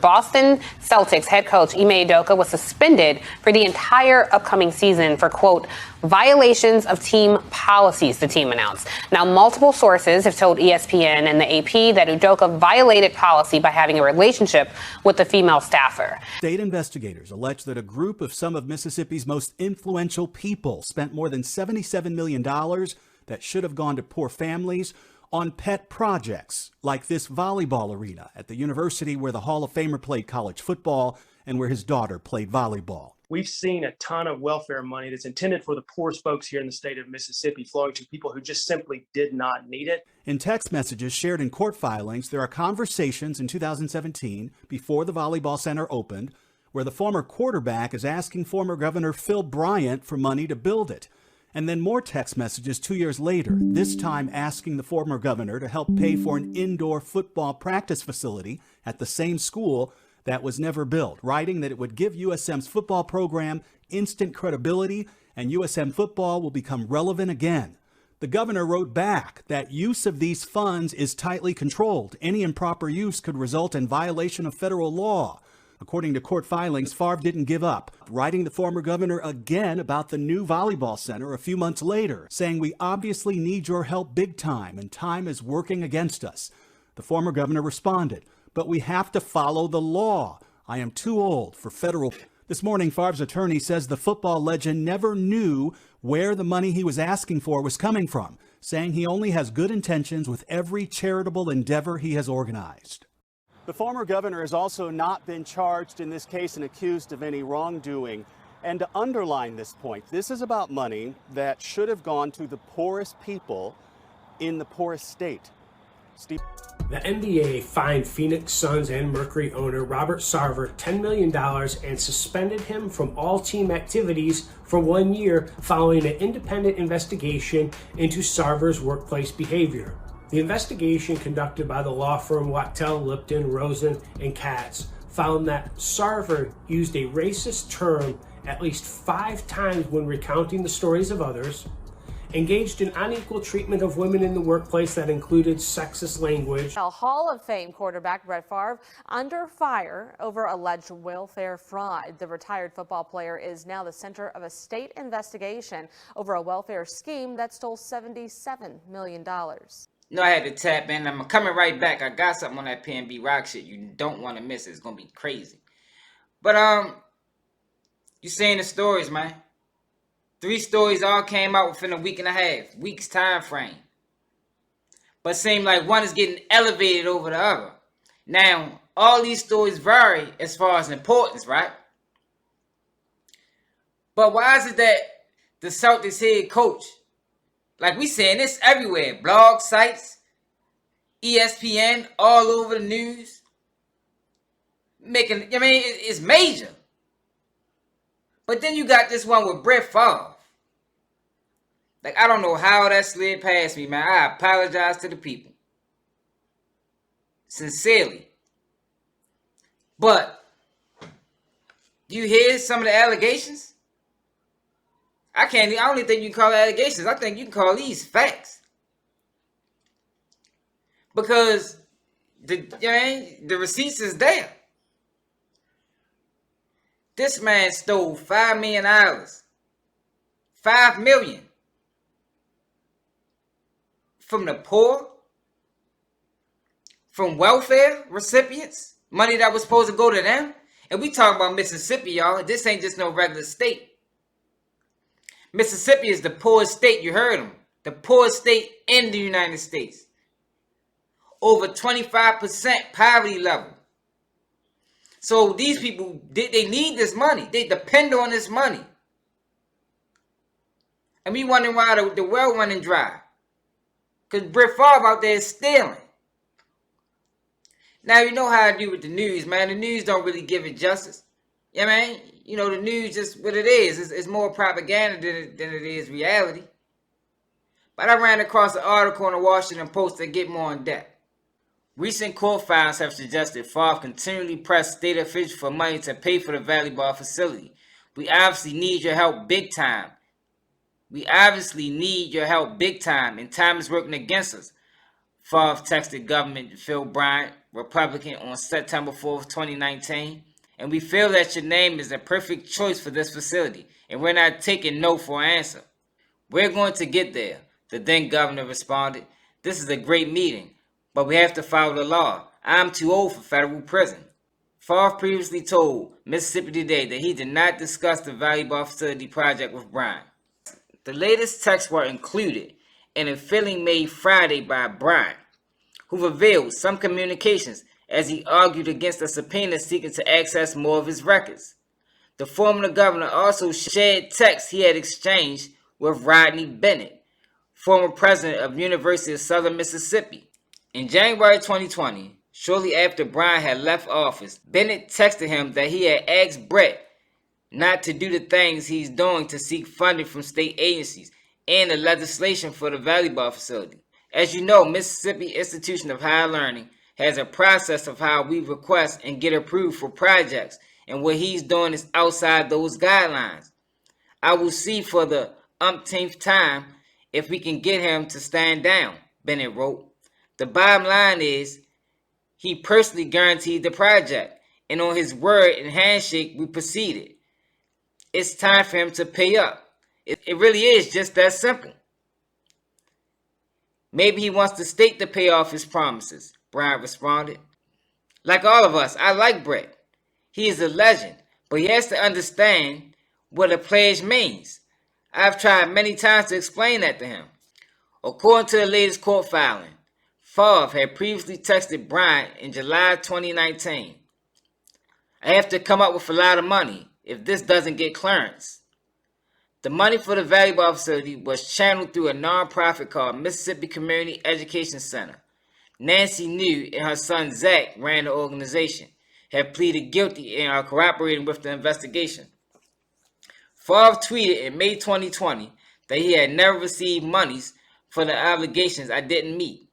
Boston Celtics head coach Ime Udoka was suspended for the entire upcoming season for, quote, violations of team policies, the team announced. Now, multiple sources have told ESPN and the AP that Udoka violated policy by having a relationship with a female staffer. State investigators allege that a group of some of Mississippi's most influential people spent more than $77 million that should have gone to poor families on pet projects like this volleyball arena at the university where the Hall of Famer played college football and where his daughter played volleyball. We've seen a ton of welfare money that's intended for the poorest folks here in the state of Mississippi flowing to people who just simply did not need it. In text messages shared in court filings, there are conversations in 2017 before the volleyball center opened where the former quarterback is asking former Governor Phil Bryant for money to build it. And then more text messages 2 years later, this time asking the former governor to help pay for an indoor football practice facility at the same school that was never built, writing that it would give USM's football program instant credibility and USM football will become relevant again. The governor wrote back that use of these funds is tightly controlled. Any improper use could result in violation of federal law. According to court filings, Favre didn't give up, writing the former governor again about the new volleyball center a few months later, saying, "We obviously need your help big time, and time is working against us." The former governor responded, "But we have to follow the law. I am too old for federal." This morning, Favre's attorney says the football legend never knew where the money he was asking for was coming from, saying he only has good intentions with every charitable endeavor he has organized. The former governor has also not been charged in this case and accused of any wrongdoing. And to underline this point, this is about money that should have gone to the poorest people in the poorest state. Steve. The NBA fined Phoenix Suns and Mercury owner Robert Sarver $10 million and suspended him from all team activities for 1 year following an independent investigation into Sarver's workplace behavior. The investigation conducted by the law firm Wachtell, Lipton, Rosen, and Katz found that Sarver used a racist term at least 5 times when recounting the stories of others, engaged in unequal treatment of women in the workplace that included sexist language. Hall of Fame quarterback Brett Favre under fire over alleged welfare fraud. The retired football player is now the center of a state investigation over a welfare scheme that stole $77 million. No, I had to tap in. I'm coming right back. I got something on that PNB Rock shit. You don't want to miss it. It's going to be crazy. But, you saying the stories, man. 3 stories all came out within a week and a half. Week's time frame. But seem like one is getting elevated over the other. Now, all these stories vary as far as importance, right? But why is it that the Celtics head coach, like we saying this everywhere, blog sites, ESPN, all over the news, it's major. But then you got this one with Brett Favre. Like, I don't know how that slid past me, man. I apologize to the people. Sincerely. But, do you hear some of the allegations? I don't even think you can call it allegations. I think you can call these facts. Because the receipts is there. This man stole $5 million. $5 million. From the poor. From welfare recipients. Money that was supposed to go to them. And we talking about Mississippi, y'all. This ain't just no regular state. Mississippi is the poorest state, you heard them. The poorest state in the United States. Over 25% poverty level. So these people, they need this money. They depend on this money. And we wondering why the well running dry. Because Brett Favre out there is stealing. Now you know how I do with the news, man. The news don't really give it justice. Yeah, man. You know, the news just what it is. It's more propaganda than it is reality. But I ran across an article in the Washington Post that get more in depth. Recent court filings have suggested Favre continually pressed state officials for money to pay for the volleyball facility. We obviously need your help big time. And time is working against us. Favre texted government Phil Bryant Republican, on September 4th, 2019. And we feel that your name is a perfect choice for this facility. And we're not taking no for an answer. We're going to get there, the then governor responded. This is a great meeting, but we have to follow the law. I'm too old for federal prison. Favre previously told Mississippi Today that he did not discuss the volleyball facility project with Bryant. The latest texts were included in a filing made Friday by Bryant, who revealed some communications as he argued against a subpoena seeking to access more of his records. The former governor also shared texts he had exchanged with Rodney Bennett, former president of University of Southern Mississippi. In January 2020, shortly after Bryant had left office, Bennett texted him that he had asked Brett not to do the things he's doing to seek funding from state agencies and the legislation for the volleyball facility. As you know, Mississippi Institution of Higher Learning has a process of how we request and get approved for projects, and what he's doing is outside those guidelines. I will see for the umpteenth time if we can get him to stand down, Bennett wrote. The bottom line is he personally guaranteed the project, and on his word and handshake we proceeded. It's time for him to pay up. It really is just that simple. Maybe he wants the state to pay off his promises, Bryant responded. Like all of us, I like Brett. He is a legend, but he has to understand what a pledge means. I've tried many times to explain that to him. According to the latest court filing, Favre had previously texted Bryant in July 2019. I have to come up with a lot of money if this doesn't get clearance. The money for the volleyball facility was channeled through a nonprofit called Mississippi Community Education Center. Nancy New and her son Zach ran the organization, have pleaded guilty and are cooperating with the investigation. Favre tweeted in May 2020 that he had never received monies for the obligations I didn't meet,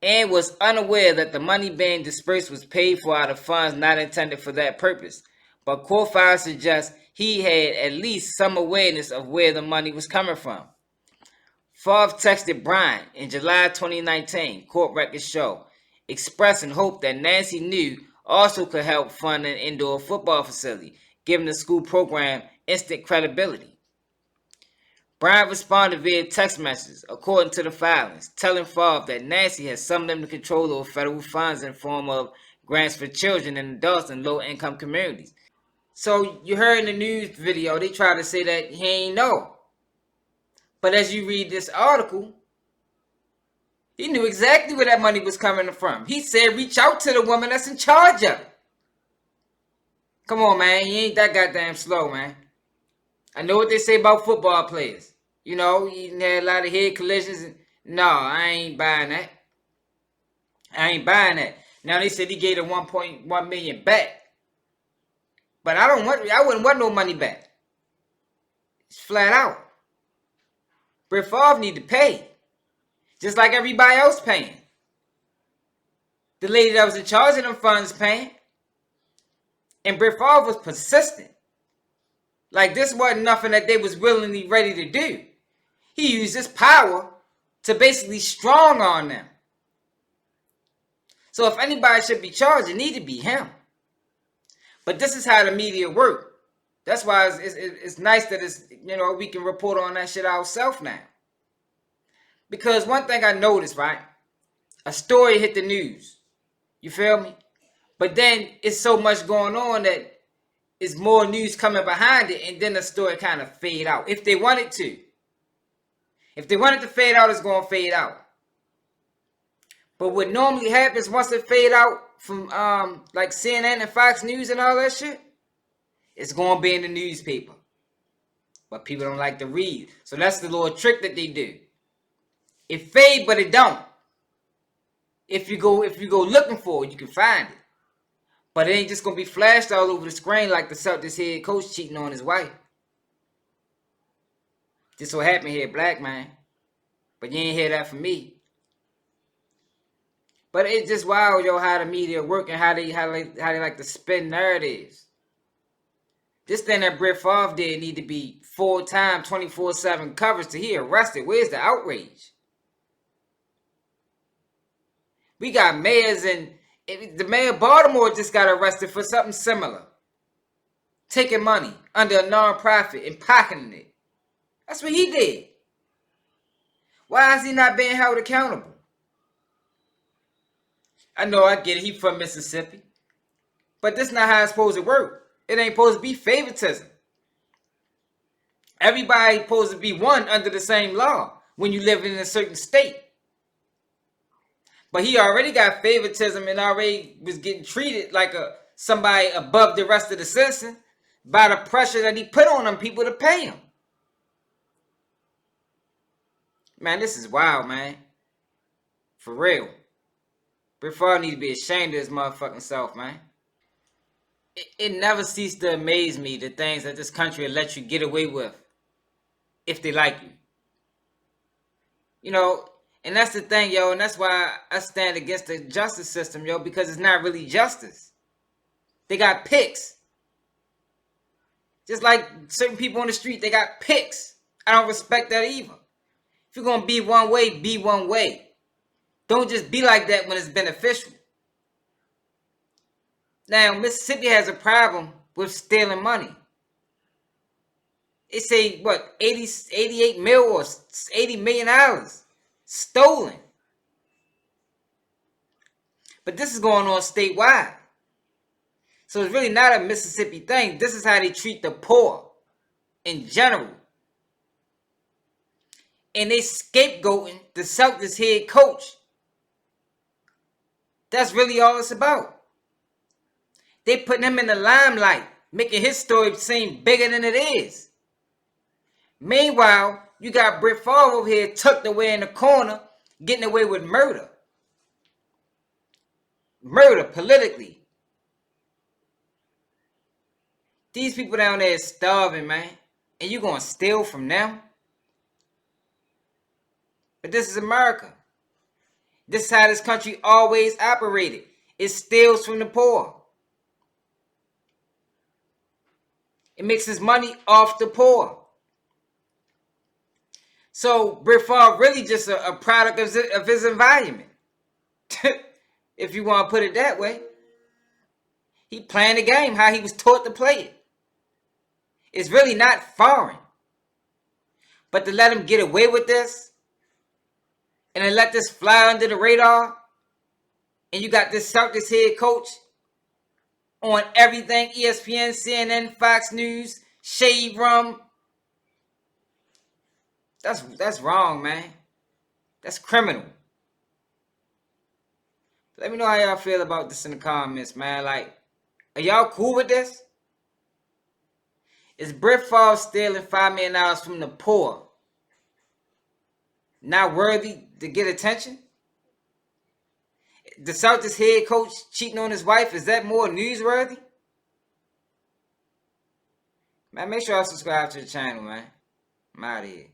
and was unaware that the money being dispersed was paid for out of funds not intended for that purpose. But court files suggest he had at least some awareness of where the money was coming from. Favre texted Bryant in July 2019, court records show, expressing hope that Nancy New also could help fund an indoor football facility, giving the school program instant credibility. Bryant responded via text messages, according to the filings, telling Favre that Nancy has some limited control over federal funds in the form of grants for children and adults in low-income communities. So you heard in the news video, they try to say that he ain't know. But as you read this article, he knew exactly where that money was coming from. He said, reach out to the woman that's in charge of it. Come on, man. You ain't that goddamn slow, man. I know what they say about football players. You know, he had a lot of head collisions. No, I ain't buying that. I ain't buying that. Now, they said he gave the 1.1 million back. But I wouldn't want no money back. It's flat out. Brett Favre need to pay. Just like everybody else paying. The lady that was in charge of them funds paying. And Brett Favre was persistent. Like this wasn't nothing that they was willingly ready to do. He used his power to basically strong on them. So if anybody should be charged, it need to be him. But this is how the media work. That's why it's nice that we can report on that shit ourselves now. Because one thing I noticed, right? A story hit the news. You feel me? But then it's so much going on that it's more news coming behind it, and then the story kind of fade out. If they wanted to. If they wanted to fade out, it's going to fade out. But what normally happens once it fade out from like CNN and Fox News and all that shit, it's going to be in the newspaper. But people don't like to read. So that's the little trick that they do. It fade, but it don't. If you go looking for it, you can find it. But it ain't just going to be flashed all over the screen like the Celtics head coach cheating on his wife. This what happened here, black man. But you ain't hear that from me. But it's just wild, yo, how the media work and how they like to spin narratives. This thing that Brett Favre did need to be full-time, 24/7 coverage to he arrested. Where's the outrage? We got mayors The mayor of Baltimore just got arrested for something similar. Taking money under a nonprofit and pocketing it. That's what he did. Why is he not being held accountable? I know, I get it. He from Mississippi. But this not how it's supposed to work. It ain't supposed to be favoritism. Everybody supposed to be one under the same law when you live in a certain state. But he already got favoritism and already was getting treated like somebody above the rest of the citizen by the pressure that he put on them people to pay him. Man, this is wild, man. For real. Brett Favre needs to be ashamed of his motherfucking self, man. It never ceased to amaze me the things that this country will let you get away with if they like you. You know, and that's the thing, yo, and that's why I stand against the justice system, yo, because it's not really justice. They got picks. Just like certain people on the street, they got picks. I don't respect that either. If you're going to be one way, be one way. Don't just be like that when it's beneficial. Now, Mississippi has a problem with stealing money. They say, what, 88 mil or $80 million stolen. But this is going on statewide. So it's really not a Mississippi thing. This is how they treat the poor in general. And they scapegoating the Celtics head coach. That's really all it's about. They putting him in the limelight, making his story seem bigger than it is. Meanwhile, you got Brett Favre over here tucked away in the corner, getting away with murder. Murder politically. These people down there is starving, man. And you gonna steal from them? But this is America. This is how this country always operated. It steals from the poor. It makes its money off the poor. So Brett Favre really just a product of his environment. If you want to put it that way. He playing the game how he was taught to play it. It's really not foreign. But to let him get away with this, and then let this fly under the radar, and you got this Celtics head coach on everything, ESPN, CNN, Fox News, Shade Room. That's wrong, man. That's criminal. Let me know how y'all feel about this in the comments, man. Like, are y'all cool with this? Is Brett Favre stealing $5 million from the poor not worthy to get attention? The Celtics head coach cheating on his wife, is that more newsworthy? Man, make sure y'all subscribe to the channel, man. I'm out of here.